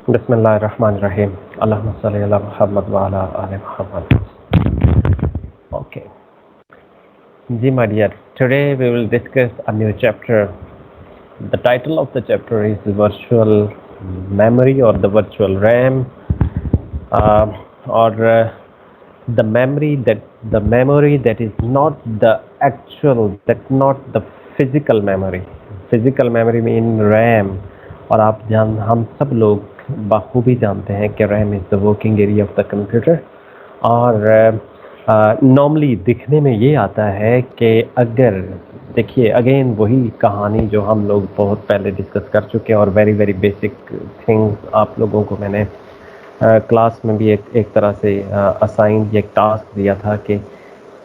Bismillahirrahmanirrahim. Allahumma salli ala Muhammad wa ala ali Muhammad. Okay. Ji, my dear, today we will discuss a new chapter. The title of the chapter is Virtual Memory or the Virtual RAM, or the memory that is not the actual, that not the physical memory. Physical memory mean RAM. और हम सब लोग बखूबी जानते हैं कि RAM is the working area of the computer. और normally दिखने में ये आता है कि अगर देखिए अगेन वही कहानी जो हम लोग बहुत पहले डिस्कस कर चुके हैं, और वेरी वेरी बेसिक थिंग्स आप लोगों को मैंने क्लास में भी एक तरह से असाइन एक टास्क दिया था कि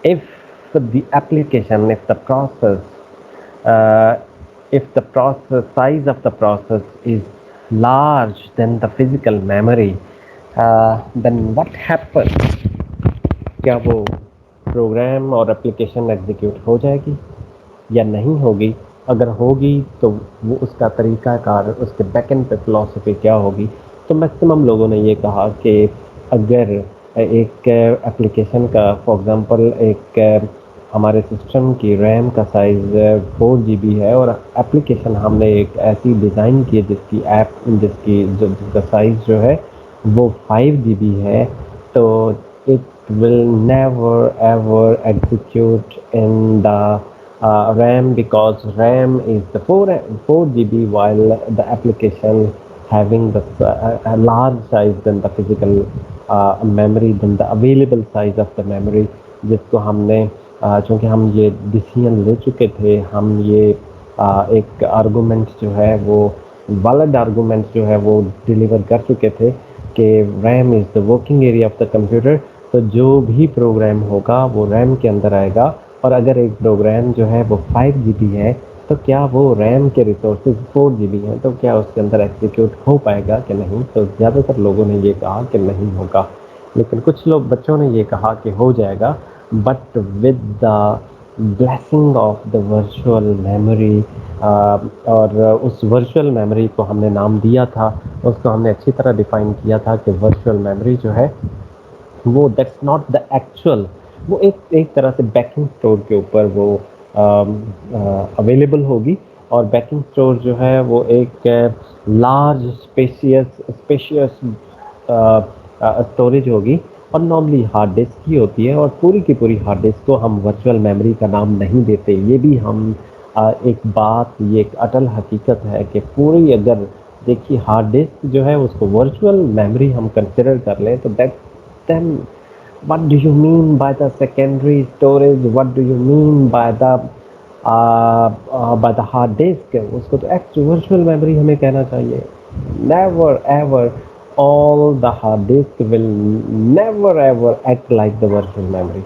if the application, if the process size of the process is large than the physical memory, then what happens? क्या वो प्रोग्राम और एप्लीकेशन एग्जीक्यूट हो जाएगी या नहीं होगी? अगर होगी तो वो उसका तरीक़ाकार, उसके बैकएंड पे फ़िलॉसफी क्या होगी? तो मैक्सिमम लोगों ने ये कहा कि अगर एक एप्लीकेशन का फॉर एग्ज़ाम्पल एक हमारे सिस्टम की रैम का साइज़ 4 GB है और एप्लीकेशन हमने एक ऐसी डिज़ाइन की है जिसका साइज़ जो है वो 5 GB है, तो it will never ever execute in the RAM, because RAM is the 4 GB, while the application having the a large size than the physical memory, than the available size of the memory, जिसको हमने चूँकि हम ये decision ले चुके थे, हम ये एक आर्गूमेंट जो है वो वैलिड आर्गूमेंट जो है वो डिलीवर कर चुके थे कि RAM is the working area of the computer. तो जो भी प्रोग्राम होगा वो रैम के अंदर आएगा, और अगर एक प्रोग्राम जो है वो 5 GB है तो क्या वो रैम के रिसोर्सेज 4 GB हैं, तो क्या उसके अंदर एग्जीक्यूट हो पाएगा कि नहीं? तो ज़्यादातर लोगों ने ये कहा कि नहीं होगा, लेकिन कुछ लोग बच्चों ने ये कहा कि हो जाएगा, but with the blessing of the virtual memory. और उस वर्चुअल मेमोरी को हमने नाम दिया था, उसको हमने अच्छी तरह डिफ़ाइन किया था कि वर्चुअल मेमोरी जो है वो दैट्स नॉट द एक्चुअल, वो एक तरह से बैकिंग स्टोर के ऊपर वो अवेलेबल होगी। और बैकिंग स्टोर जो है वो एक लार्ज स्पेशियस स्टोरेज होगी, और नॉर्मली हार्ड डिस्क ही होती है, और पूरी की पूरी हार्ड डिस्क को हम वर्चुअल मेमोरी का नाम नहीं देते। ये भी हम एक बात, ये एक अटल हकीकत है कि पूरी अगर देखिए हार्ड डिस्क जो है उसको वर्चुअल मेमोरी हम कंसिडर कर लें तो that then what do you mean by the secondary storage, what do you mean by the hard disk? उसको तो वर्चुअल मेमोरी हमें कहना चाहिए। never ever, all the hard disk will never ever act like the virtual memory।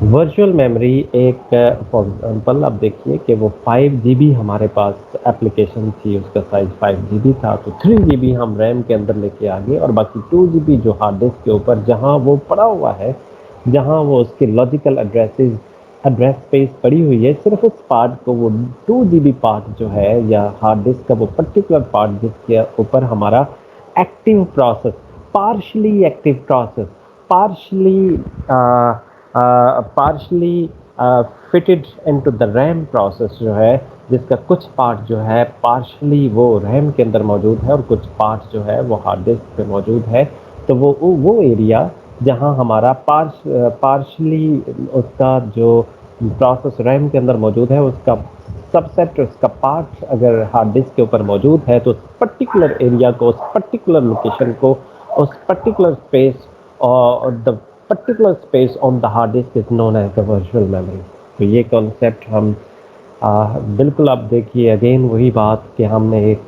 Virtual memory एक for example आप देखिए कि वो 5 GB हमारे पास एप्लीकेशन थी, उसका साइज़ 5 GB था, तो 3 GB हम रैम के अंदर लेके आ गए, और बाकी 2 GB जो हार्ड डिस्क के ऊपर जहाँ वो पड़ा हुआ है, जहाँ वो उसकी लॉजिकल एड्रेस स्पेस पड़ी हुई है, सिर्फ उस पार्ट को, वो 2 GB पार्ट जो है या हार्ड डिस्क का वो पर्टिकुलर पार्ट जिसके ऊपर हमारा active process, partially active process, partially partially fitted into the RAM process जो है, जिसका कुछ पार्ट जो है पार्शली वो रैम के अंदर मौजूद है और कुछ पार्ट जो है वो हार्ड डिस्क पे मौजूद है। तो वो एरिया जहां हमारा पार्शली उसका जो प्रोसेस रैम के अंदर मौजूद है, उसका सबसेट, उसका पार्ट अगर हार्ड डिस्क के ऊपर मौजूद है, तो उस पर्टिकुलर एरिया को, उस पर्टिकुलर लोकेशन को, उस पर्टिकुलर स्पेस और the particular space on the hard disk is known as the virtual memory. तो ये कॉन्सेप्ट हम बिल्कुल, आप देखिए अगेन वही बात कि हमने एक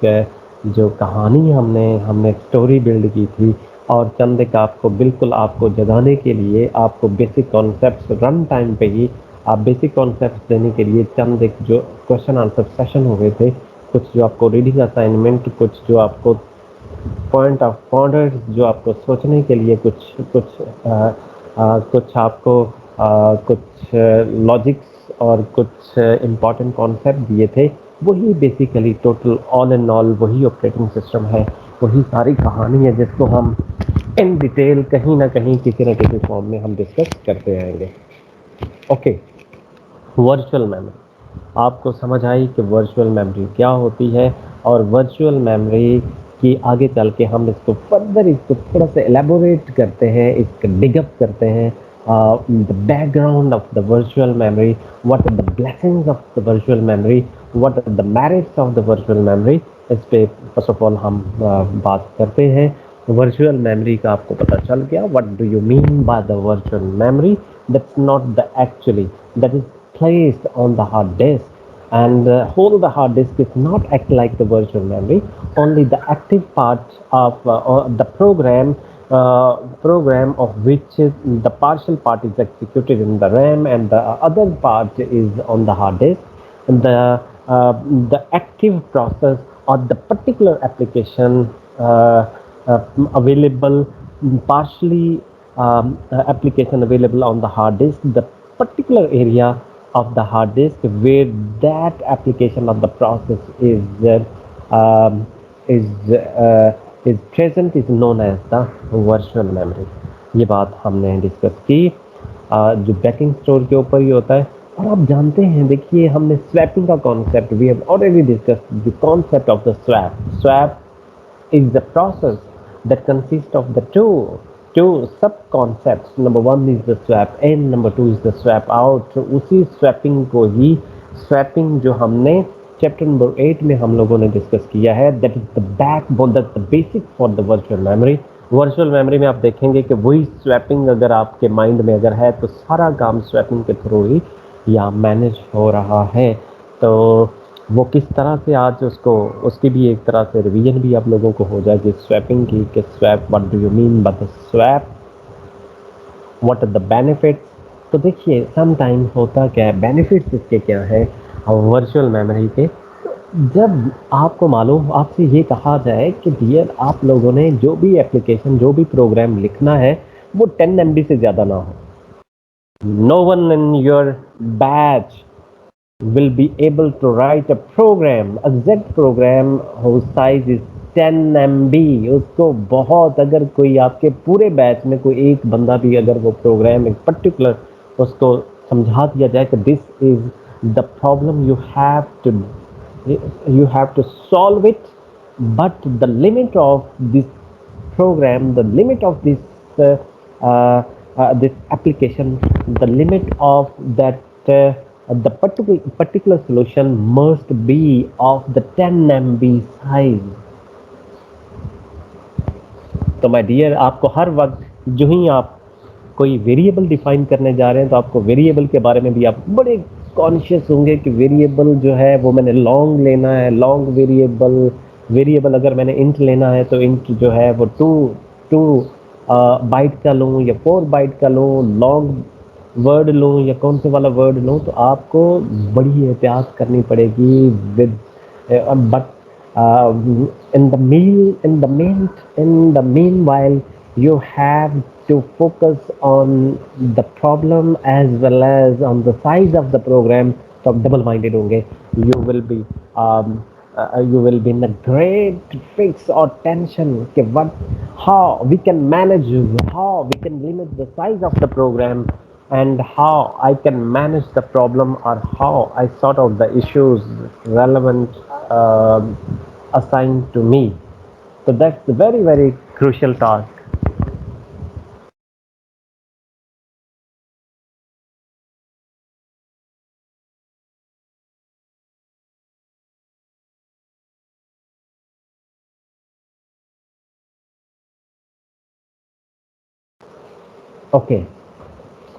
जो कहानी हमने स्टोरी बिल्ड की थी, और चंद एक आपको बिल्कुल आपको जगाने के लिए, आपको बेसिक कॉन्सेप्ट्स रन टाइम पे ही आप बेसिक कॉन्सेप्ट्स देने के लिए चंद एक जो क्वेश्चन आंसर सेशन हो गए थे, कुछ जो आपको रीडिंग असाइनमेंट, कुछ जो आपको पॉइंट ऑफ पॉइंटर्स जो आपको सोचने के लिए, कुछ आपको कुछ लॉजिक्स और कुछ इम्पॉर्टेंट कॉन्सेप्ट दिए थे, वही basically total all and all वही ऑपरेटिंग सिस्टम है वही सारी कहानी है जिसको हम इन डिटेल कहीं ना कहीं किसी न किसी फॉर्म में हम डिस्कस करते आएंगे। ओके, वर्चुअल मेमोरी, आपको समझ आई कि वर्चुअल मेमोरी क्या होती है, और वर्चुअल मेमोरी की आगे चल के हम इसको फर्दर इसको थोड़ा सा एलेबोरेट करते हैं, इसको डिगअप करते हैं, the background of the virtual memory, what are the blessings of the virtual memory, what are the merits of the virtual memory. इस पे फर्स्ट ऑफ ऑल हम बात करते हैं। वर्चुअल मेमोरी का आपको पता चल गया, what do you mean by the virtual memory? That's not the actually, that is placed on the hard disk, and whole the hard disk is not act like the virtual memory. Only the active part of the program of which is the partial part is executed in the RAM, and the other part is on the hard disk. Uh, the active process or the particular application uh, available partially application available on the hard disk, the particular area of the hard disk where that application of the process um, is is present is known as the virtual memory. ये बात हमने discuss की। जो banking store के ऊपर ही होता है। और आप जानते हैं, देखिए हमने स्वैपिंग का concept we have already discuss the concept of the swap. Swap is the process that consists of the two sub concepts. Number one is the swap in, number two is the swap out. तो उसी swapping को ही, swapping जो हमने chapter number 8 में हम लोगों ने discuss किया है, that is the backbone, that the basic for the virtual memory. Virtual memory में आप देखेंगे कि वही स्वैपिंग अगर आपके माइंड में अगर है तो सारा काम स्वैपिंग के थ्रू ही या मैनेज हो रहा है। तो वो किस तरह से आज उसको, उसकी भी एक तरह से रिवीजन भी आप लोगों को हो जाए कि स्वैपिंग की, कि swap what do you mean by the swap, what are the benefits. तो देखिए समटाइम्स होता क्या है, बेनिफिट्स इसके क्या है वर्चुअल मेमोरी के। जब आपको मालूम, आपसे ये कहा जाए कि डियर आप लोगों ने जो भी एप्लीकेशन जो भी प्रोग्राम लिखना है वो 10 MB से ज़्यादा ना हो। No one in your batch will be able to write a program, a Z program whose size is 10 MB। उसको बहुत, अगर कोई आपके पूरे बैच में कोई एक बंदा भी अगर वो प्रोग्राम एक पर्टिकुलर उसको समझा दिया जाए कि this is the problem you have to solve it, but the limit of this program, the limit of this application, the limit of that the particular solution must be of the 10 MB size। तो my dear, आपको हर वक्त जो ही आप कोई variable define करने जा रहे हैं तो आपको वेरिएबल के बारे में भी आप बड़े कॉन्शियस होंगे कि वेरिएबल जो है वो मैंने लॉन्ग लेना है, लॉन्ग वेरिएबल। वेरिएबल अगर मैंने इंट लेना है तो इंट जो है वो टू टू बाइट का लूँ या 4 बाइट का लूँ, लॉन्ग वर्ड लूँ या कौन से वाला वर्ड लूँ, तो आपको बड़ी एहतियात करनी पड़ेगी with. But in the meanwhile you have to focus on the problem as well as on the size of the program। तो आप डबल माइंडेड होंगे। you will be um, you will be in a great fix or tension कि what, how we can manage, how we can limit the size of the program, and how I can manage the problem, or how I sort out the issues relevant assigned to me। So that's a very very crucial task। Okay,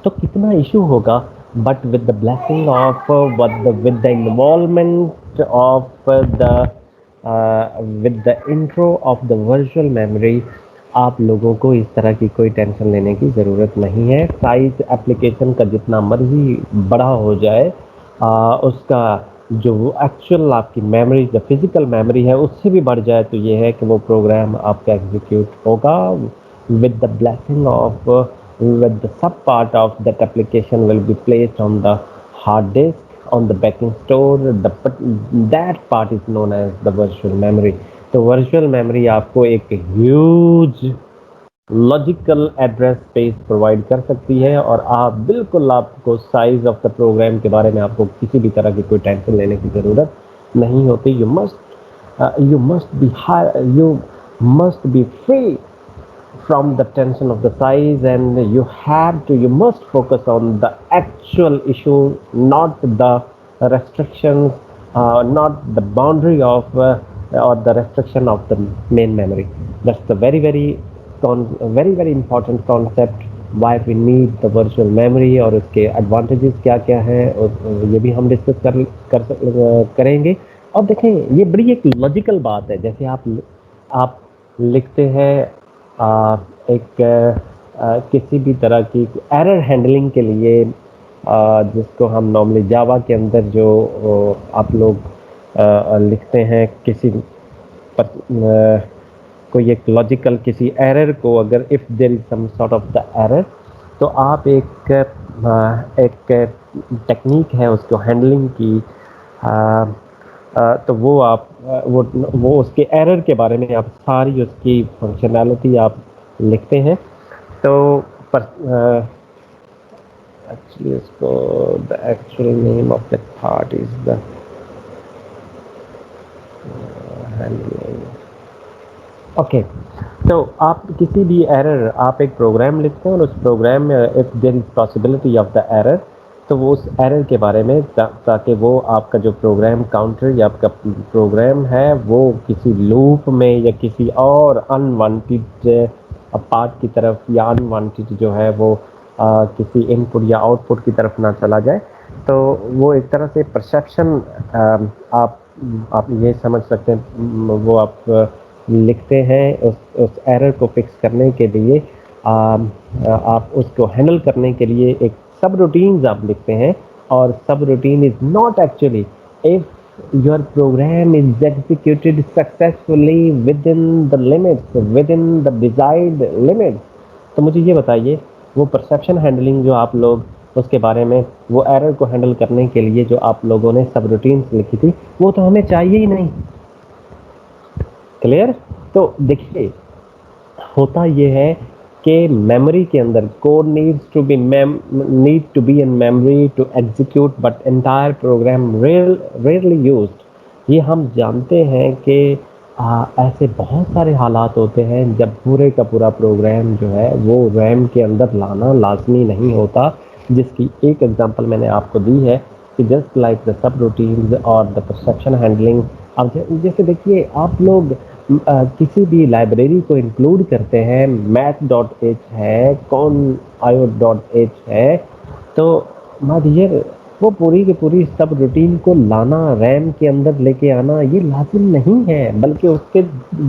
तो कितना issue होगा, but with the blessing of with the involvement of the with the intro of the virtual memory, आप लोगों को इस तरह की कोई टेंशन लेने की ज़रूरत नहीं है। साइज एप्लीकेशन का जितना मर्जी बड़ा हो जाए, उसका जो एक्चुअल आपकी मेमोरी, जो फिजिकल मेमोरी है उससे भी बढ़ जाए, तो ये है कि वो प्रोग्राम आपका एग्जीक्यूट होगा with the blessing of with the sub part of that application will be placed on the hard disk on the backing store, that part is known as the virtual memory। तो virtual memory आपको एक huge logical address space provide कर सकती है और आप बिल्कुल आपको साइज ऑफ द प्रोग्राम के बारे में आपको किसी भी तरह की कोई टेंशन लेने की ज़रूरत नहीं होती. You must be free from the tension of the size, and you must focus on the actual issue, not the restrictions, not the boundary of or the restriction of the main memory. That's the very important concept why we need the virtual memory. और उसके advantages क्या क्या हैं ये भी हम discuss करेंगे. और देखें, ये बड़ी एक लॉजिकल बात है. जैसे आप लिखते हैं एक किसी भी तरह की एरर हैंडलिंग के लिए, जिसको हम नॉर्मली जावा के अंदर जो आप लोग लिखते हैं किसी पर, कोई एक लॉजिकल किसी एरर को, अगर if there is some sort of the error, तो आप एक टेक्निक है उसको हैंडलिंग की. तो वो आप वो उसके एरर के बारे में आप सारी उसकी फंक्शनैलिटी आप लिखते हैं. तो एक्चुअली उसको the actual name of the part is the handling. Okay. तो आप किसी भी एरर, आप एक प्रोग्राम लिखते हैं और उस प्रोग्राम में if there is possibility of the error, तो वो उस एरर के बारे में ताकि वो आपका जो प्रोग्राम काउंटर या आपका प्रोग्राम है वो किसी लूप में या किसी और अनवांटेड पार्ट की तरफ या अनवांटेड जो है वो किसी इनपुट या आउटपुट की तरफ ना चला जाए. तो वो एक तरह से परसेप्शन आप ये समझ सकते हैं. वो आप लिखते हैं उस एरर को फिक्स करने के लिए, आप उसको हैंडल करने के लिए एक सब रूटीन्स आप लिखते हैं. और subroutine is not actually if your program is executed successfully within the limits, within the desired limits. तो मुझे ये बताइए, वो परसेप्शन हैंडलिंग जो आप लोग उसके बारे में, वो एरर को हैंडल करने के लिए जो आप लोगों ने सब रूटीन्स लिखी थी, वो तो हमें चाहिए ही नहीं. क्लियर? तो देखिए, होता ये है कि मेमोरी के अंदर code need to be in memory to execute, but entire program rarely used. ये हम जानते हैं कि ऐसे बहुत सारे हालात होते हैं जब पूरे का पूरा प्रोग्राम जो है वो रैम के अंदर लाना लाजमी नहीं होता, जिसकी एक एग्जांपल मैंने आपको दी है कि just like the sub routines और द परसेप्शन हैंडलिंग. अब जैसे देखिए, आप लोग किसी भी लाइब्रेरी को इंक्लूड करते हैं, math.h है, conio.h है, तो माय डियर, वो पूरी की पूरी सब रूटीन को लाना, रैम के अंदर लेके आना, ये लाजिम नहीं है. बल्कि उसके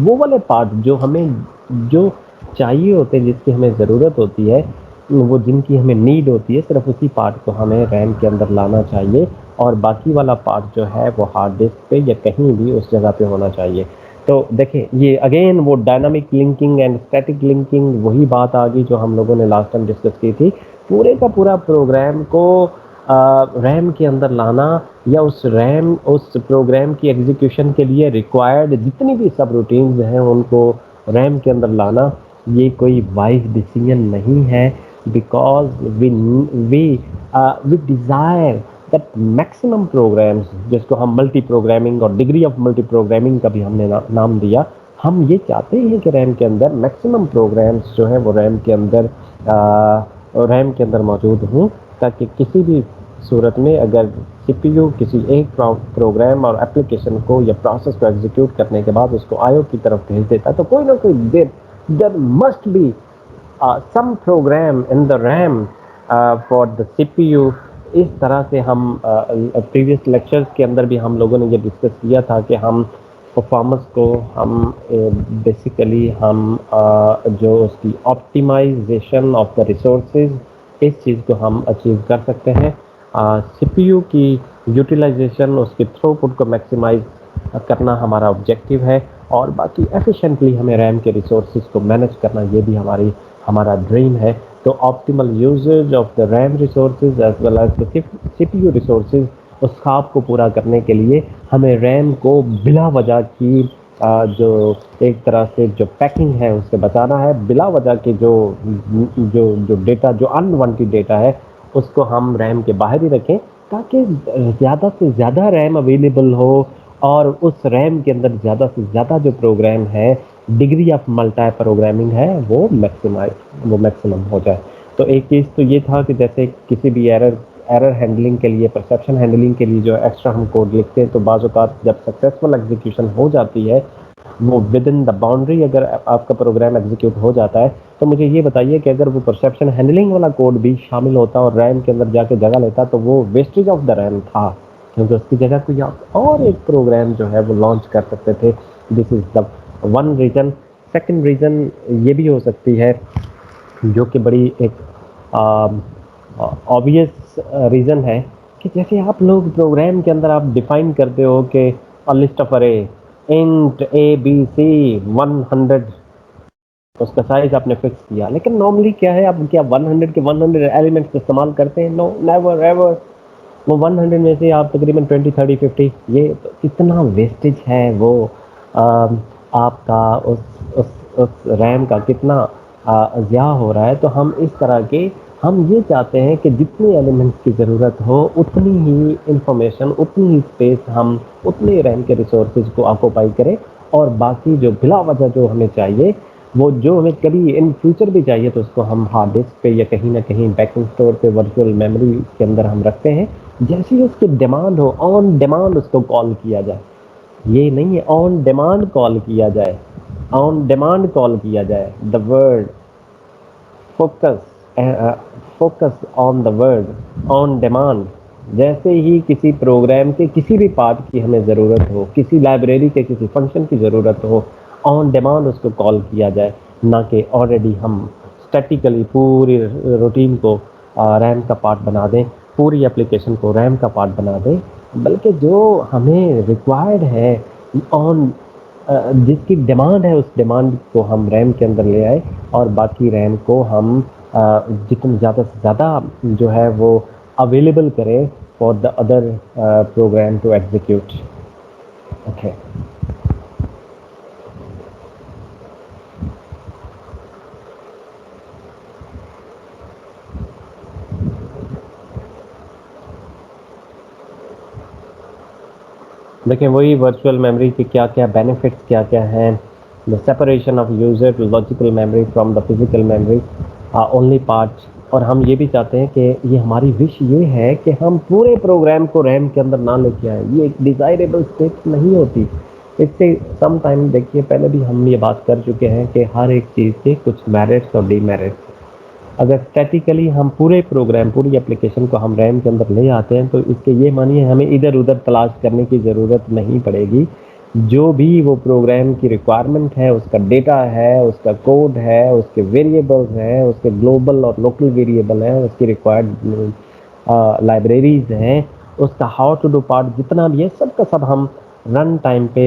वो वाले पार्ट जो हमें जो चाहिए होते हैं, जिसकी हमें ज़रूरत होती है, वो जिनकी हमें नीड होती है, सिर्फ उसी पार्ट को हमें रैम के अंदर लाना चाहिए. और बाकी वाला पार्ट जो है वो हार्ड डिस्क पे या कहीं भी उस जगह पे होना चाहिए. तो देखें, ये अगेन वो dynamic linking and static linking, वही बात आ गई जो हम लोगों ने लास्ट टाइम डिस्कस की थी. पूरे का पूरा प्रोग्राम को रैम के अंदर लाना, या उस प्रोग्राम की एग्जीक्यूशन के लिए रिक्वायर्ड जितनी भी सब रूटीन्स हैं उनको रैम के अंदर लाना, ये कोई वाइज डिसीजन नहीं है. Because we desire that maximum programs, जिसको हम मल्टी प्रोग्रामिंग और डिग्री ऑफ मल्टी प्रोग्रामिंग का भी हमने नाम दिया, हम ये चाहते हैं कि रैम के अंदर मैक्सिमम प्रोग्राम्स जो है वो रैम के अंदर मौजूद हों, ताकि किसी भी सूरत में अगर सीपीयू किसी एक प्रोग्राम और एप्लीकेशन को या प्रोसेस को एग्जीक्यूट करने के बाद उसको आईओ की तरफ भेज देता है, तो कोई ना कोई there must be some program in the RAM for the CPU. इस तरह से हम प्रीवियस लेक्चर्स के अंदर भी हम लोगों ने ये डिस्कस किया था कि हम परफॉर्मेंस को हम बेसिकली हम जो उसकी ऑप्टिमाइजेशन ऑफ द रिसोर्सेज, इस चीज़ को हम अचीव कर सकते हैं. CPU की यूटिलाइजेशन, उसके थ्रूपुट को मैक्सिमाइज करना हमारा ऑब्जेक्टिव है. और बाकी एफिशिएंटली हमें रैम के रिसोर्सेज को मैनेज करना, ये भी हमारा ड्रीम है. तो optimal usage of the RAM resources as well as the CPU resources, उस ख्वाब को पूरा करने के लिए हमें रैम को बिला वजह की जो एक तरह से जो पैकिंग है उससे बचाना है, बिला वजह के जो जो जो डेटा, जो अनवांटेड डेटा है उसको हम रैम के बाहर ही रखें, ताकि ज़्यादा से ज़्यादा रैम अवेलेबल हो और उस रैम के अंदर ज़्यादा से ज़्यादा जो प्रोग्राम है, डिग्री ऑफ मल्टी प्रोग्रामिंग है, वो मैक्सिमम हो जाए। तो एक चीज़ तो ये था कि जैसे किसी भी एरर हैंडलिंग के लिए, परसेप्शन हैंडलिंग के लिए जो एक्स्ट्रा हम कोड लिखते हैं, तो बाज़ औक़ात जब सक्सेसफुल एग्जीक्यूशन हो जाती है, वो विद इन द बाउंड्री अगर आपका प्रोग्राम एग्जीक्यूट हो जाता है, तो मुझे ये बताइए कि अगर वो परसेप्शन हैंडलिंग वाला कोड भी शामिल होता और रैम के अंदर जाके जगह लेता, तो वो वेस्टेज ऑफ द रैम था, क्योंकि उसकी जगह कोई और एक प्रोग्राम जो है वो लॉन्च कर सकते थे। This is the one reason. Second reason ये भी हो सकती है, जो कि बड़ी एक ऑब्वियस रीज़न है, कि जैसे आप लोग प्रोग्राम के अंदर आप डिफाइन करते हो कि अ लिस्ट ऑफ अरे इंट ए बी सी 100, उसका साइज आपने फिक्स किया, लेकिन नॉर्मली क्या है, आप क्या 100 के 100 एलिमेंट्स इस्तेमाल करते हैं? No, never ever. वो 100 में से आप तकरीबन 20 30 50, ये तो कितना वेस्टेज है वो, आपका उस रैम का कितना ज़िया हो रहा है। तो हम इस तरह के, हम ये चाहते हैं कि जितने एलिमेंट्स की ज़रूरत हो उतनी ही इंफॉर्मेशन, उतनी ही स्पेस हम उतने रैम के रिसोर्सेज को ऑक्यूपाई करें, और बाकी जो बिला वजह जो हमें चाहिए, वो जो हमें कभी इन फ्यूचर भी चाहिए, तो उसको हम हार्ड डिस्क पे या कहीं ना कहीं बैकिंग स्टोर पे वर्चुअल मेमोरी के अंदर हम रखते हैं। जैसे ही उसकी डिमांड हो, ऑन डिमांड उसको कॉल किया जाए। ये नहीं है ऑन डिमांड कॉल किया जाए, ऑन डिमांड कॉल किया जाए। The word focus, focus on the word on demand. जैसे ही किसी प्रोग्राम के किसी भी पार्ट की हमें ज़रूरत हो, किसी लाइब्रेरी के किसी फंक्शन की ज़रूरत हो, ऑन डिमांड उसको कॉल किया जाए, ना कि ऑलरेडी हम स्टैटिकली पूरी रूटीन को रैम का पार्ट बना दें, पूरी एप्लीकेशन को रैम का पार्ट बना दें। बल्कि जो हमें रिक्वायर्ड है, ऑन जिसकी डिमांड है, उस डिमांड को हम रैम के अंदर ले आए, और बाकी रैम को हम जितनी ज़्यादा से ज़्यादा जो है वो अवेलेबल करें for the other program to execute. Okay, देखिए वही वर्चुअल मेमोरी के क्या क्या बेनिफिट्स क्या क्या हैं। The separation of user to logical memory from the physical memory only parts. और हम ये भी चाहते हैं कि ये हमारी विश ये है कि हम पूरे प्रोग्राम को रैम के अंदर ना लेके आए, ये एक डिज़ायरेबल स्टेट नहीं होती। इससे सम टाइम देखिए, पहले भी हम ये बात कर चुके हैं कि हर एक चीज़ के कुछ मेरिट्स और डीमेरिट्स। अगर स्टैटिकली हम पूरे प्रोग्राम, पूरी एप्लीकेशन को हम रैम के अंदर ले आते हैं, तो इसके ये मानिए हमें इधर-उधर तलाश करने की ज़रूरत नहीं पड़ेगी। जो भी वो प्रोग्राम की रिक्वायरमेंट है, उसका डेटा है, उसका कोड है, उसके वेरिएबल्स हैं, उसके ग्लोबल और लोकल वेरिएबल हैं, उसकी रिक्वायर्ड लाइब्रेरीज़ हैं, उसका हाउ टू डू पार्ट जितना भी है, सब का सब हम रन टाइम पे,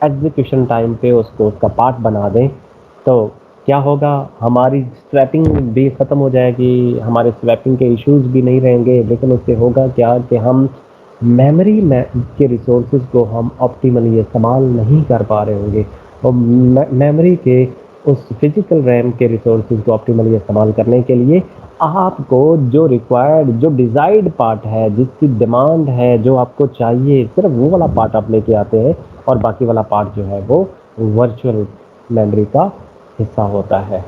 एग्ज़ीक्यूशन टाइम पे उसको उसका पार्ट बना दें, तो क्या होगा, हमारी स्वैपिंग भी ख़त्म हो जाएगी, हमारे स्वैपिंग के इश्यूज़ भी नहीं रहेंगे। लेकिन उससे होगा क्या कि हम मेमोरी में के रिसोर्सेज को हम ऑप्टिमली इस्तेमाल नहीं कर पा रहे होंगे, और मेमोरी के उस फिजिकल रैम के रिसोर्सेज को ऑप्टिमली इस्तेमाल करने के लिए आपको जो रिक्वायर्ड, जो डिज़ायर्ड पार्ट है, जिसकी डिमांड है, जो आपको चाहिए, सिर्फ वो वाला पार्ट आप लेके आते हैं, और बाकी वाला पार्ट जो है वो वर्चुअल मेमोरी का हिस्सा होता है।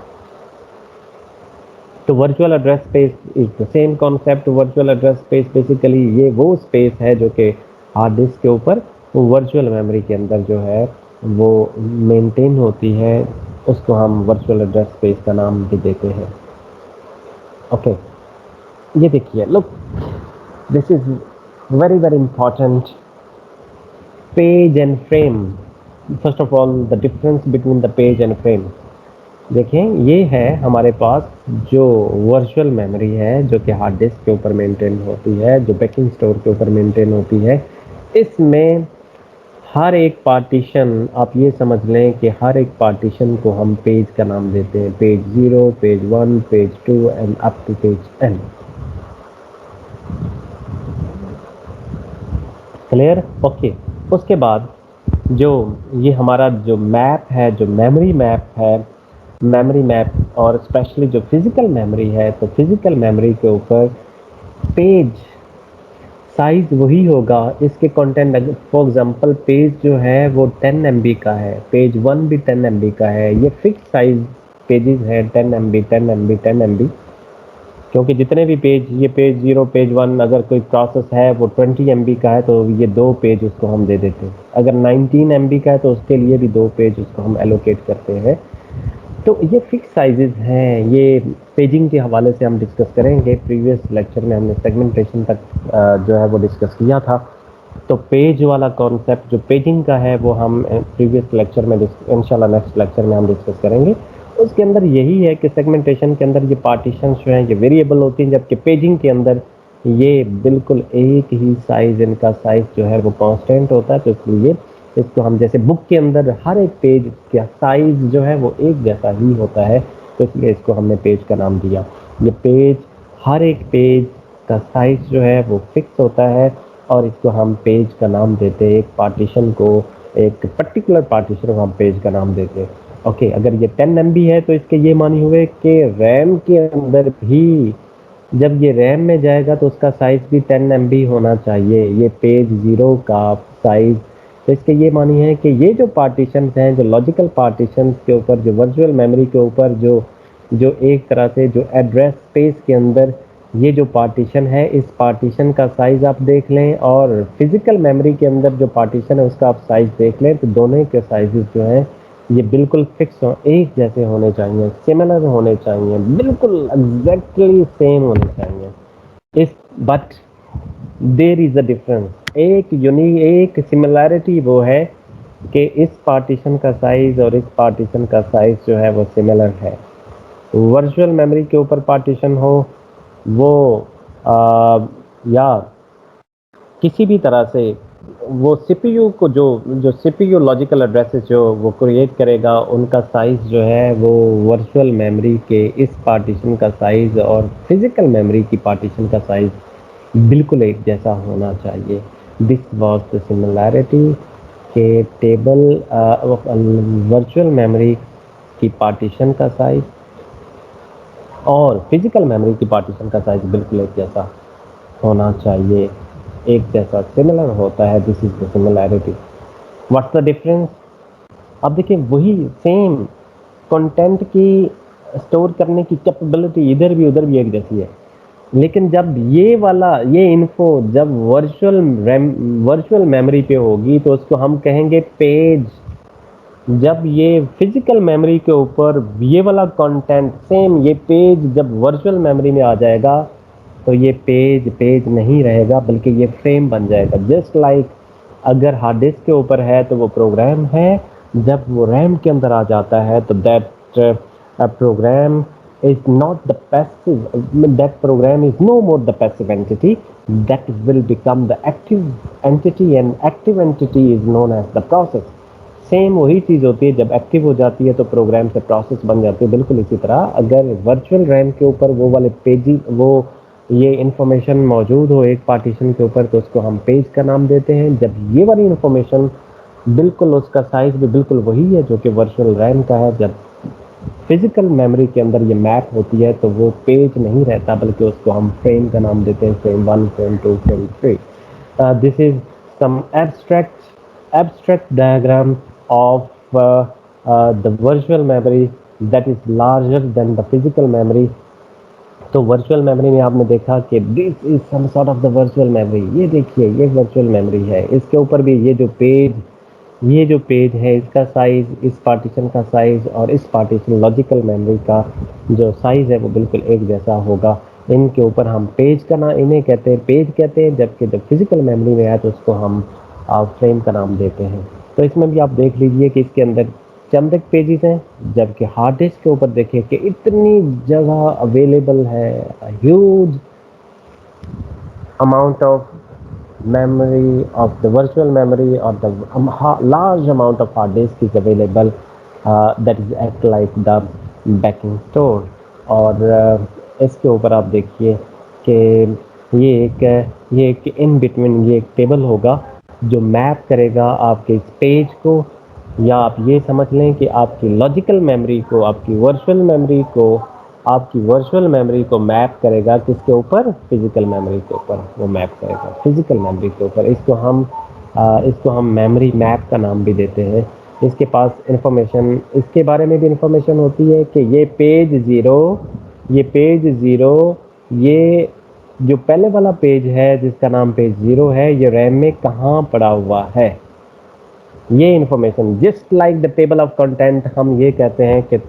तो virtual address space is the same concept. Virtual address space basically ये वो स्पेस है जो कि हार्ड डिस्क के ऊपर वर्चुअल मेमोरी के अंदर जो है वो मेंटेन होती है, उसको हम वर्चुअल एड्रेस स्पेस का नाम भी देते हैं। ओके, ये देखिए, look, this is very very important. Page and frame. First of all, the difference between the page and frame. देखिए, ये है हमारे पास जो वर्चुअल मेमोरी है, जो कि हार्ड डिस्क के ऊपर मेंटेन होती है, जो बैकिंग स्टोर के ऊपर मेंटेन होती है। इसमें हर एक पार्टीशन, आप ये समझ लें कि हर एक पार्टीशन को हम पेज का नाम देते हैं। Page 0, page 1, page 2 and up to page n। Clear? Okay. उसके बाद जो ये हमारा जो मैप है, जो मेमोरी मैप है, मेमोरी मैप और स्पेशली जो फिजिकल मेमोरी है, तो फिजिकल मेमोरी के ऊपर पेज साइज वही होगा। इसके कंटेंट फॉर एग्जांपल पेज जो है वो 10 MB का है, पेज 1 भी 10 MB का है। ये फिक्स साइज पेजेस है 10 MB 10 MB 10 MB, क्योंकि जितने भी पेज, ये पेज 0 पेज 1 अगर कोई प्रोसेस है वो 20 MB का है तो ये 2 पेज उसको हम दे देते हैं। अगर 19 MB का है तो उसके लिए भी 2 पेज उसको हम एलोकेट करते हैं। तो ये फिक्स साइजेस हैं। ये पेजिंग के हवाले से हम डिस्कस करेंगे। प्रीवियस लेक्चर में हमने सेगमेंटेशन तक जो है वो डिस्कस किया था। तो पेज वाला कॉन्सेप्ट जो पेजिंग का है वो हम प्रीवियस लेक्चर में इंशाल्लाह नेक्स्ट लेक्चर में हम डिस्कस करेंगे। उसके अंदर यही है कि सेगमेंटेशन के अंदर ये पार्टीशन जो हैं ये वेरिएबल होती हैं, जबकि पेजिंग के अंदर ये बिल्कुल एक ही साइज, इनका साइज जो है वो कांस्टेंट होता है। तो इसलिए इसको हम जैसे बुक के अंदर हर एक पेज का साइज जो है वो एक जैसा ही होता है, तो इसलिए इसको हमने पेज का नाम दिया। ये पेज, हर एक पेज का साइज जो है वो फिक्स होता है और इसको हम पेज का नाम देते हैं। एक पार्टीशन को, एक पर्टिकुलर पार्टीशन को हम पेज का नाम देते हैं। ओके, अगर ये 10 MB है तो इसके ये मानी हुए कि रैम के अंदर भी जब ये रैम में जाएगा तो उसका साइज भी 10 MB होना चाहिए। ये पेज 0 का साइज, तो इसके ये मानी है कि ये जो पार्टीशंस हैं, जो लॉजिकल पार्टीशंस के ऊपर, जो वर्चुअल मेमोरी के ऊपर, जो जो एक तरह से जो एड्रेस स्पेस के अंदर ये जो पार्टीशन है, इस पार्टीशन का साइज आप देख लें और फिजिकल मेमोरी के अंदर जो पार्टीशन है उसका आप साइज देख लें, तो दोनों के साइजेस जो हैं ये बिल्कुल फिक्स हो, एक जैसे होने चाहिए, सिमिलर होने चाहिए, बिल्कुल एग्जैक्टली सेम होने चाहिए। इस but there is a difference. एक यूनिक, एक सिमिलैरिटी वो है कि इस पार्टीशन का साइज और इस पार्टीशन का साइज जो है वो सिमिलर है। वर्चुअल मेमोरी के ऊपर पार्टीशन हो वो या किसी भी तरह से वो सीपीयू को, जो जो सीपीयू लॉजिकल एड्रेसेस जो वो क्रिएट करेगा, उनका साइज जो है वो वर्चुअल मेमोरी के इस पार्टीशन का साइज और फिजिकल मेमोरी की पार्टीशन का साइज बिल्कुल एक जैसा होना चाहिए। दिस वाज द सिमिलैरिटी के टेबल वर्चुअल मेमोरी की पार्टीशन का साइज और फिजिकल मेमोरी की पार्टीशन का साइज बिल्कुल एक जैसा होना चाहिए, एक जैसा सिमिलर होता है। This is the similarity. What's the difference? अब देखिए, वही सेम कंटेंट की स्टोर करने की कैपेबिलिटी इधर भी उधर भी एक जैसी है, लेकिन जब ये वाला ये इन्फो जब वर्चुअल मेमोरी पे होगी तो उसको हम कहेंगे पेज। जब ये फिजिकल मेमोरी के ऊपर ये वाला कंटेंट सेम, ये पेज जब वर्चुअल मेमोरी में आ जाएगा तो ये पेज पेज नहीं रहेगा, बल्कि ये फ्रेम बन जाएगा। जस्ट लाइक अगर हार्ड डिस्क के ऊपर है तो वो प्रोग्राम है, जब वो रैम के अंदर आ जाता है तो that program is not the passive, that program is no more the passive entity, that will become the active entity, and active entity is known as the process। Same वही चीज़ होती है, जब एक्टिव हो जाती है तो प्रोग्राम से process बन जाती है। बिल्कुल इसी तरह अगर वर्चुअल रैम के ऊपर वो वाले पेजी, वो ये इंफॉर्मेशन मौजूद हो एक पार्टीशन के ऊपर, तो उसको हम पेज का नाम देते हैं। जब ये वाली इंफॉर्मेशन बिल्कुल उसका साइज भी बिल्कुल वही है जो कि वर्चुअल रैम का है, जब फिजिकल मेमोरी के अंदर ये मैप होती है तो वो पेज नहीं रहता, बल्कि उसको हम फ्रेम का नाम देते हैं। Frame 1, frame 2, frame 3। This is some abstract diagram of the virtual memory that is larger than the physical memory। तो वर्चुअल मेमोरी में आपने देखा कि this is some sort of the virtual memory. ये देखिए, ये वर्चुअल मेमोरी है। इसके ऊपर भी ये जो पेज है इसका साइज, इस पार्टीशन का साइज और इस पार्टीशन लॉजिकल मेमोरी का जो साइज है वो बिल्कुल एक जैसा होगा। इनके ऊपर हम पेज का नाम, इन्हें कहते हैं पेज कहते हैं, जबकि जब फिजिकल मेमोरी में आए तो उसको हम फ्रेम का नाम देते हैं। तो इसमें भी आप देख लीजिए कि इसके अंदर चंद एक पेजेस हैं, जबकि हार्ड डिस्क के ऊपर देखिए कि इतनी जगह अवेलेबल है, huge amount of memory of the virtual memory or the large amount of hard disk is available, that is act like the backing store। और इसके ऊपर आप देखिए कि ये एक इन बिटवीन ये एक टेबल होगा जो मैप करेगा आपके इस पेज को, या आप ये समझ लें कि आपकी लॉजिकल मेमोरी को, आपकी वर्चुअल मेमोरी को मैप करेगा किसके ऊपर, फिजिकल मेमोरी के ऊपर वो मैप करेगा, फिजिकल मेमोरी के ऊपर। इसको हम मेमोरी मैप का नाम भी देते हैं। इसके पास इंफॉर्मेशन, इसके बारे में भी इंफॉर्मेशन होती है कि ये पेज ज़ीरो, ये जो पहले वाला पेज है जिसका नाम पेज ज़ीरो है, ये रैम में कहाँ पड़ा हुआ है, ये information. Just like the table of content, हम ये कहते हैं कि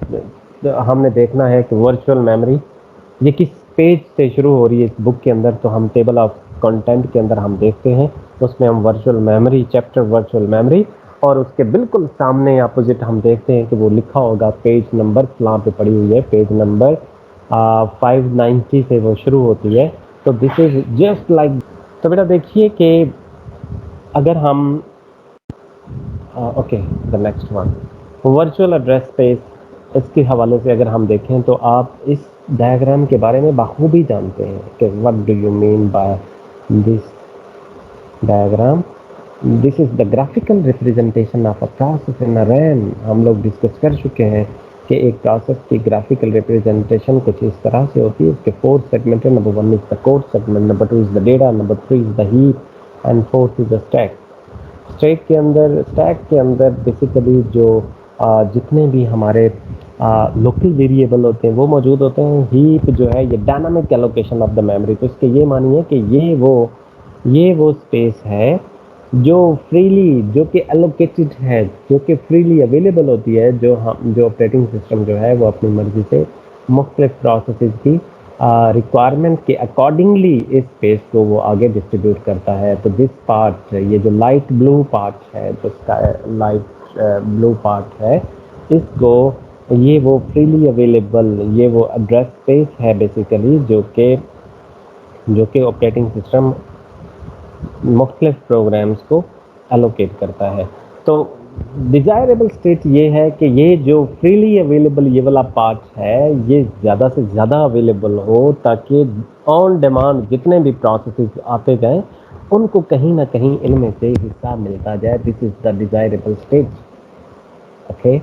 हमने देखना है कि वर्चुअल मेमोरी ये किस पेज से शुरू हो रही है इस बुक के अंदर, तो हम टेबल ऑफ कंटेंट के अंदर हम देखते हैं, उसमें हम virtual memory, chapter virtual memory, और उसके बिल्कुल सामने अपोजिट हम देखते हैं कि वो लिखा होगा पेज नंबर फलां पे पड़ी हुई है, पेज नंबर 590 से वो शुरू होती है। तो दिस इज जस्ट लाइक, तो बेटा देखिए कि अगर हम okay, the next one, virtual address space, इसके हवाले से अगर हम देखें तो आप इस डायग्राम के बारे में बखूबी जानते हैं कि what do you mean by this diagram. This is the graphical representation of a process in a RAM. हम लोग डिस्कस कर चुके हैं कि एक प्रोसेस की ग्राफिकल रिप्रेजेंटेशन कुछ इस तरह से होती है। उसके 4 सेगमेंट है। Number 1 is the code segment, number 2 is the data, number 3 is the heap and 4th is the stack. Stack के अंदर बेसिकली जो जितने भी हमारे लोकल वेरिएबल होते हैं वो मौजूद होते हैं। हीप जो है ये dynamic allocation of the memory, तो इसके ये मानिए कि ये वो स्पेस है जो फ्रीली, जो कि एलोकेटेड है, जो कि फ्रीली अवेलेबल होती है, जो ऑपरेटिंग सिस्टम जो है वो अपनी मर्जी से मुख्तलिफ प्रोसेसेस की रिक्वायरमेंट के अकॉर्डिंगली इस स्पेस को वो आगे डिस्ट्रीब्यूट करता है। तो दिस पार्ट, ये जो लाइट ब्लू पार्ट है, जो लाइट ब्लू पार्ट है, इसको, ये वो फ्रीली अवेलेबल, ये वो एड्रेस स्पेस है बेसिकली, जो कि ऑपरेटिंग सिस्टम मुख्तलिफ प्रोग्राम्स को एलोकेट करता है। तो डिज़ायरेबल स्टेट ये है कि ये जो फ्रीली अवेलेबल ये वाला पार्ट है, ये ज़्यादा से ज़्यादा अवेलेबल हो, ताकि ऑन डिमांड जितने भी प्रोसेसेस आते जाएं उनको कहीं ना कहीं इनमें से हिस्सा मिलता जाए। This is the desirable state. Okay,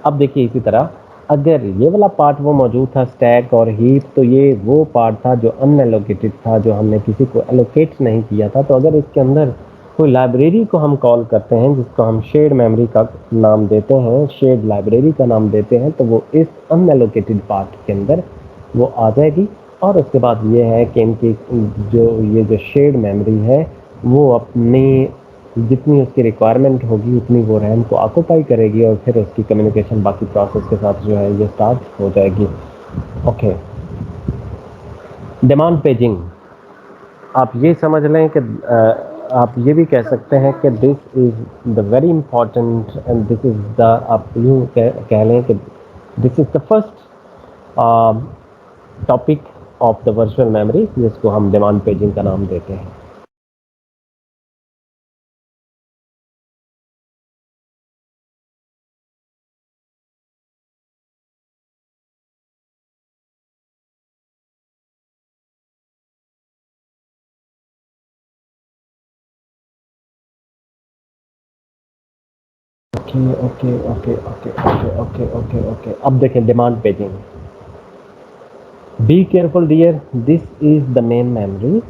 अब देखिए इसी तरह अगर ये वाला पार्ट वो मौजूद था स्टैक और हीप, तो ये वो पार्ट था जो अनएलोकेटेड था, जो हमने किसी को एलोकेट नहीं किया था। तो अगर इसके अंदर कोई लाइब्रेरी को हम कॉल करते हैं, जिसको हम शेयर्ड मेमोरी का नाम देते हैं, शेयर्ड लाइब्रेरी का नाम देते हैं, तो वो इस अनएलोकेटेड पार्ट के अंदर वो आ जाएगी। और उसके बाद ये है कि इनकी जो शेयर्ड मेमोरी है वो अपनी जितनी उसकी रिक्वायरमेंट होगी उतनी वो रैम को ऑक्यूपाई करेगी, और फिर उसकी कम्युनिकेशन बाकी प्रोसेस के साथ जो है ये स्टार्ट हो जाएगी। ओके, डिमांड पेजिंग, आप ये समझ लें कि आप ये भी कह सकते हैं कि this is the very important and this is the, आप यूँ कह लें कि this is the first topic of the virtual memory, जिसको हम डिमांड पेजिंग का नाम देते हैं। Okay okay okay okay okay okay okay okay, अब देखें demand paging. Be careful dear, this is the main memory,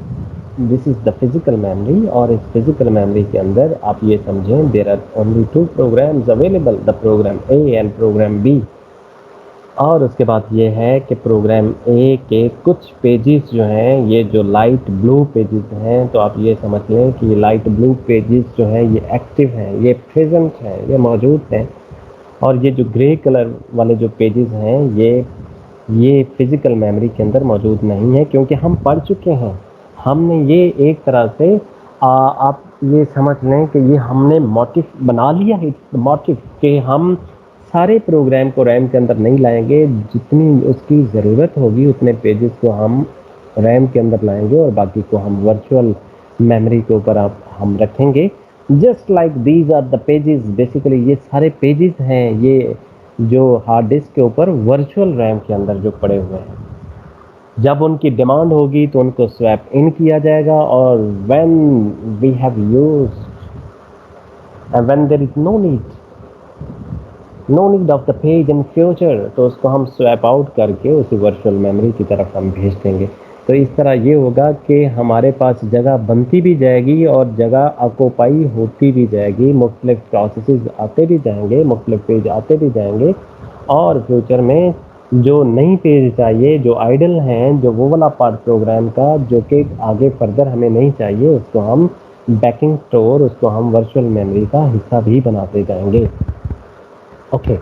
this is the physical memory, और इस फिजिकल मेमोरी के अंदर आप ये समझें there are only 2 programs available, the program A and program B. और उसके बाद ये है कि प्रोग्राम ए के कुछ पेजेस जो हैं, ये जो लाइट ब्लू पेजेस हैं, तो आप ये समझ लें कि ये लाइट ब्लू पेजेस जो हैं ये एक्टिव हैं, ये प्रेजेंट हैं, ये मौजूद हैं। और ये जो ग्रे कलर वाले जो पेजेस हैं ये फिजिकल मेमोरी के अंदर मौजूद नहीं है, क्योंकि हम पढ़ चुके हैं। हमने ये एक तरह से आप ये समझ लें कि ये हमने मोटिव बना लिया है, मोटिव कि हम सारे प्रोग्राम को रैम के अंदर नहीं लाएंगे, जितनी उसकी ज़रूरत होगी उतने पेजेस को हम रैम के अंदर लाएंगे और बाकी को हम वर्चुअल मेमोरी के ऊपर आप हम रखेंगे। Just like these are the pages, basically ये सारे पेजेस हैं, ये जो हार्ड डिस्क के ऊपर वर्चुअल रैम के अंदर जो पड़े हुए हैं। जब उनकी डिमांड होगी तो उनको स्वैप इन किया जाएगा, और when we have used when there is no need of the page in future, तो उसको हम स्वैप आउट करके उसी वर्चुअल मेमोरी की तरफ हम भेज देंगे। तो इस तरह ये होगा कि हमारे पास जगह बनती भी जाएगी और जगह ऑक्यूपाई होती भी जाएगी, मुख्तलिफ प्रोसेसेस आते भी जाएंगे, मुख्तलिफ पेज आते भी जाएंगे, और फ्यूचर में जो नई पेज चाहिए, जो आइडल हैं, जो वो वाला पार्ट प्रोग्राम का जो कि आगे फर्दर हमें नहीं चाहिए, उसको हम बैकिंग स्टोर, उसको हम वर्चुअल मेमोरी का हिस्सा भी बनाते जाएंगे। ओके,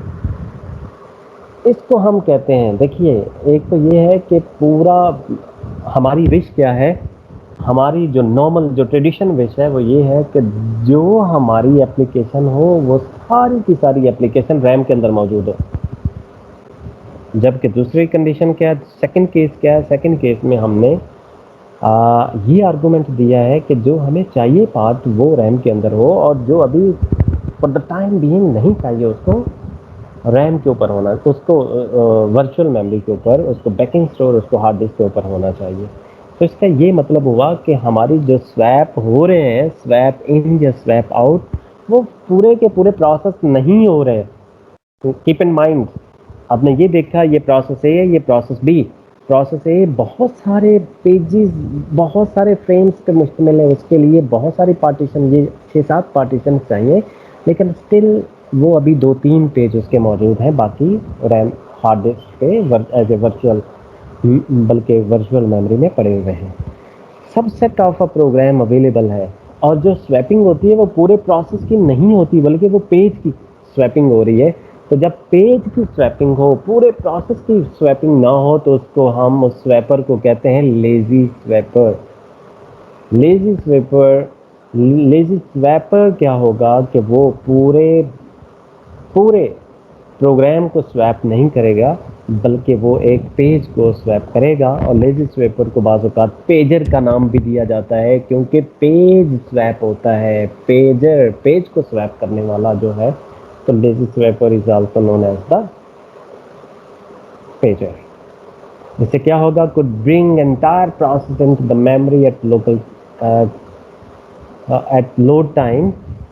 इसको हम कहते हैं, देखिए एक तो ये है कि पूरा हमारी विश क्या है, हमारी जो नॉर्मल जो ट्रेडिशन विश है वो ये है कि जो हमारी एप्लीकेशन हो वो सारी की सारी एप्लीकेशन रैम के अंदर मौजूद हो। जबकि दूसरी कंडीशन क्या है, सेकंड केस क्या है, सेकंड केस में हमने ये आर्गूमेंट दिया है कि जो हमें चाहिए पार्ट वो रैम के अंदर हो, और जो अभी फॉर द टाइम बीइंग नहीं चाहिए उसको रैम के ऊपर होना, उसको वर्चुअल मेमोरी के ऊपर, उसको बैकिंग स्टोर, उसको हार्ड डिस्क के ऊपर होना चाहिए। तो इसका ये मतलब हुआ कि हमारी जो स्वैप हो रहे हैं, स्वैप इन या स्वैप आउट, वो पूरे के पूरे प्रोसेस नहीं हो रहे हैं। कीप इन माइंड, आपने ये देखा, ये प्रोसेस ए है, ये प्रोसेस बी। प्रोसेस ए बहुत सारे पेजेस, बहुत सारे फ्रेम्स पे मुश्तमिल है, उसके लिए बहुत सारी पार्टीशन, ये 6-7 पार्टीशन चाहिए, लेकिन स्टिल वो अभी 2-3 पेज उसके मौजूद हैं, बाकी रैम हार्ड डिस्क पे एज ए वर्चुअल, बल्कि वर्चुअल मेमोरी में पड़े हुए हैं। Subset of a program available है, और जो स्वैपिंग होती है वो पूरे प्रोसेस की नहीं होती, बल्कि वो पेज की स्वैपिंग हो रही है। तो जब पेज की स्वैपिंग हो, पूरे प्रोसेस की स्वैपिंग ना हो, तो उसको हम, उस स्वैपर को कहते हैं lazy swapper. Lazy swapper, lazy swapper क्या होगा कि वो पूरे पूरे प्रोग्राम को स्वैप नहीं करेगा, बल्कि वो एक पेज को स्वैप करेगा। और लेजी स्वैपर को बाज़ औक़ात पेजर का नाम भी दिया जाता है, क्योंकि पेज स्वैप होता है, पेजर, पेज को स्वैप करने वाला जो है, तो lazy swapper is also known as the pager. इससे क्या होगा, could bring entire process into the memory at local at load time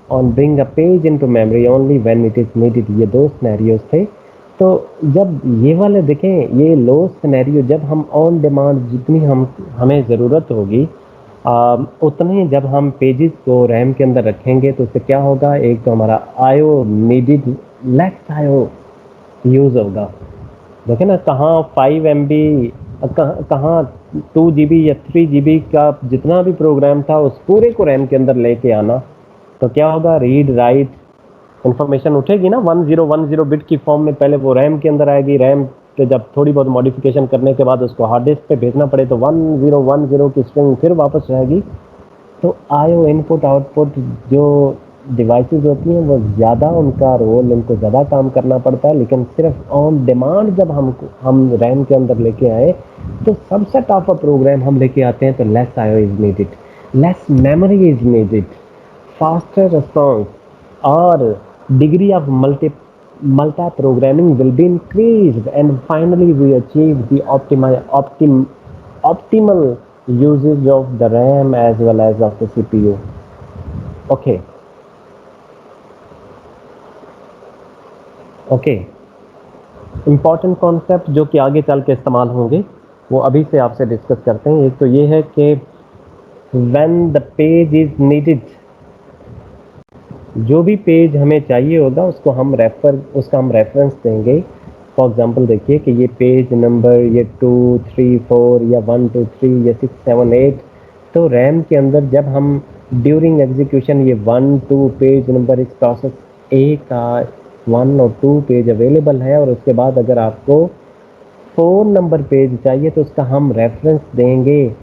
on bring a page into memory only when it is needed। ये दो scenarios थे। तो जब ये वाले देखें, ये लो सिनेरियो, जब हम ऑन डिमांड जितनी हमें ज़रूरत होगी, उतने जब हम पेजेस को रैम के अंदर रखेंगे, तो उससे क्या होगा, एक तो हमारा IO needed, less IO use होगा। देखें ना, कहाँ 5 MB, कहाँ 2 GB या 3 GB का जितना भी प्रोग्राम था, उस पूरे को रैम के अंदर लेके आना, तो क्या होगा, रीड राइट इंफॉर्मेशन उठेगी ना 1010 बिट की फॉर्म में, पहले वो रैम के अंदर आएगी, रैम पे जब थोड़ी बहुत मॉडिफिकेशन करने के बाद उसको हार्ड डिस्क पे भेजना पड़े, तो 1010 की स्ट्रिंग फिर वापस रहेगी। तो आईओ इनपुट आउटपुट जो डिवाइसेस होती हैं, वो ज़्यादा उनका रोल, उनको ज़्यादा काम करना पड़ता है, लेकिन सिर्फ ऑन डिमांड जब हम रैम के अंदर लेके आए, तो सबसेट ऑफ अ प्रोग्राम हम लेके आते हैं, तो less IO is needed, less memory is needed, faster response, or degree of multi-programming will be increased, and finally we achieve the optimal usage of the RAM as well as of the CPU। Okay, okay, important concept जो कि आगे चल के इस्तेमाल होंगे, वो अभी से आपसे डिस्कस करते हैं। एक तो ये है कि when the page is needed, जो भी पेज हमें चाहिए होगा उसका हम रेफरेंस देंगे। फॉर एग्जांपल देखिए कि ये पेज नंबर, ये 2, 3, 4 या 1, 2, 3 या 6, 7, 8, तो रैम के अंदर जब हम ड्यूरिंग एग्जीक्यूशन ये 1, 2 पेज नंबर, इस प्रोसेस ए का 1 और 2 पेज अवेलेबल है, और उसके बाद अगर आपको 4 नंबर पेज चाहिए, तो उसका हम रेफरेंस देंगे।